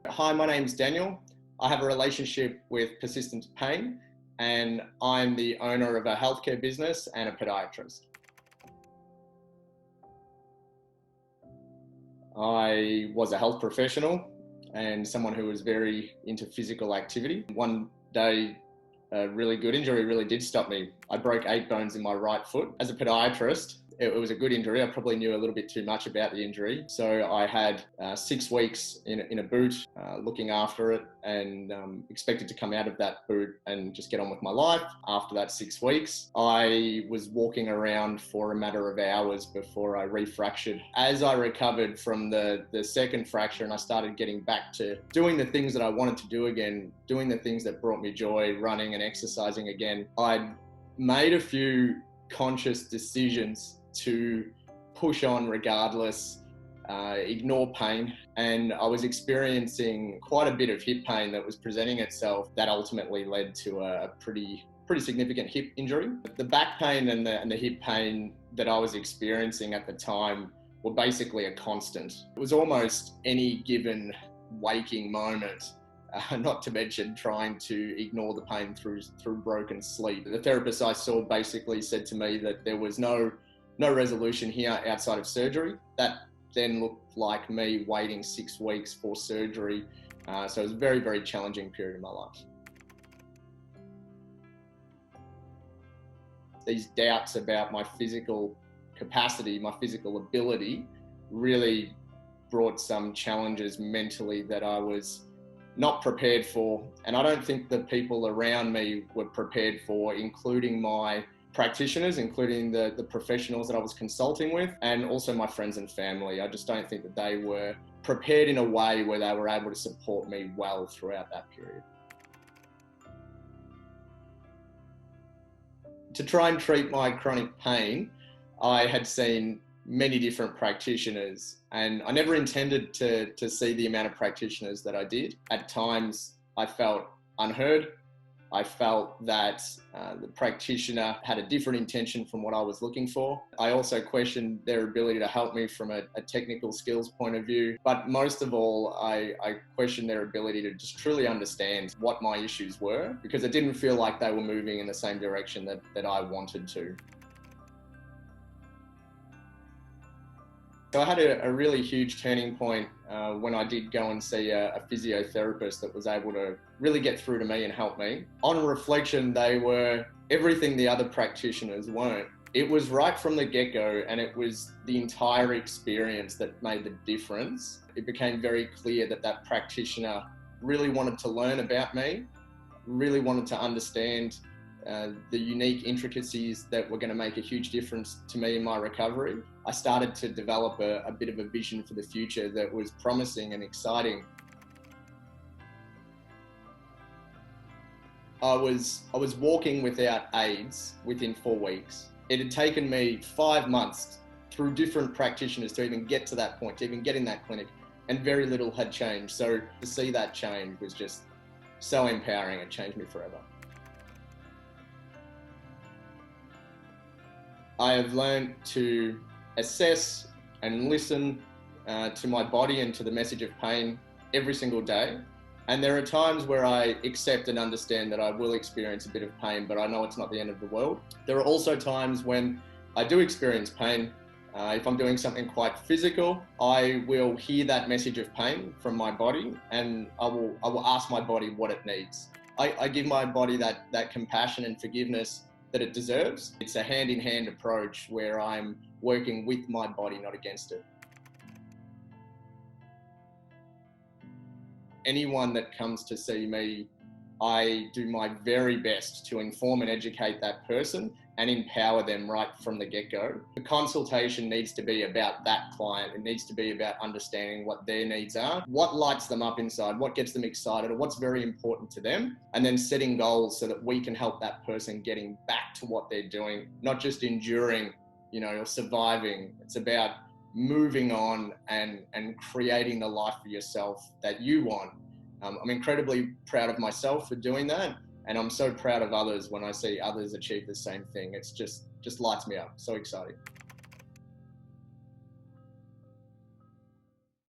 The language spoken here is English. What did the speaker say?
Hi, my name's Daniel. I have a relationship with persistent pain, and I'm the owner of a healthcare business and a podiatrist. I was a health professional and someone who was very into physical activity. One day, a really good injury really did stop me. I broke 8 bones in my right foot. As a podiatrist, it was a good injury. I probably knew a little bit too much about the injury. So I had 6 weeks in a boot, looking after it, and expected to come out of that boot and just get on with my life. After that 6 weeks, I was walking around for a matter of hours before I refractured. As I recovered from the second fracture and I started getting back to doing the things that I wanted to do again, doing the things that brought me joy, running and exercising again, I'd made a few conscious decisions to push on regardless, ignore pain. And I was experiencing quite a bit of hip pain that was presenting itself that ultimately led to a pretty significant hip injury. The back pain and the hip pain that I was experiencing at the time were basically a constant. It was almost any given waking moment, not to mention trying to ignore the pain through broken sleep. The therapist I saw basically said to me that there was no resolution here outside of surgery. That then looked like me waiting 6 weeks for surgery. So it was a very, very challenging period in my life. These doubts about my physical capacity, my physical ability, really brought some challenges mentally that I was not prepared for. And I don't think the people around me were prepared for, including my practitioners, including the professionals that I was consulting with, and also my friends and family. I just don't think that they were prepared in a way where they were able to support me well throughout that period. To try and treat my chronic pain, I had seen many different practitioners, and I never intended to see the amount of practitioners that I did. At times, I felt unheard. I felt that the practitioner had a different intention from what I was looking for. I also questioned their ability to help me from a technical skills point of view. But most of all, I questioned their ability to just truly understand what my issues were, because it didn't feel like they were moving in the same direction that I wanted to. So I had a really huge turning point when I did go and see a physiotherapist that was able to really get through to me and help me. On reflection, they were everything the other practitioners weren't. It was right from the get-go, and it was the entire experience that made the difference. It became very clear that that practitioner really wanted to learn about me, really wanted to understand the unique intricacies that were going to make a huge difference to me in my recovery. I started to develop a bit of a vision for the future that was promising and exciting. I was walking without aids within 4 weeks. It had taken me 5 months through different practitioners to even get to that point, to even get in that clinic, and very little had changed. So to see that change was just so empowering. It changed me forever. I have learned to assess and listen to my body and to the message of pain every single day. And there are times where I accept and understand that I will experience a bit of pain, but I know it's not the end of the world. There are also times when I do experience pain. If I'm doing something quite physical, I will hear that message of pain from my body, and I will ask my body what it needs. I give my body that compassion and forgiveness that it deserves. It's a hand-in-hand approach where I'm working with my body, not against it. Anyone that comes to see me, I do my very best to inform and educate that person and empower them right from the get-go. The consultation needs to be about that client. It needs to be about understanding what their needs are, what lights them up inside, what gets them excited, or what's very important to them, and then setting goals so that we can help that person getting back to what they're doing, not just enduring, or surviving. It's about moving on and creating the life for yourself that you want. I'm incredibly proud of myself for doing that. And I'm so proud of others when I see others achieve the same thing. It's just lights me up. So exciting.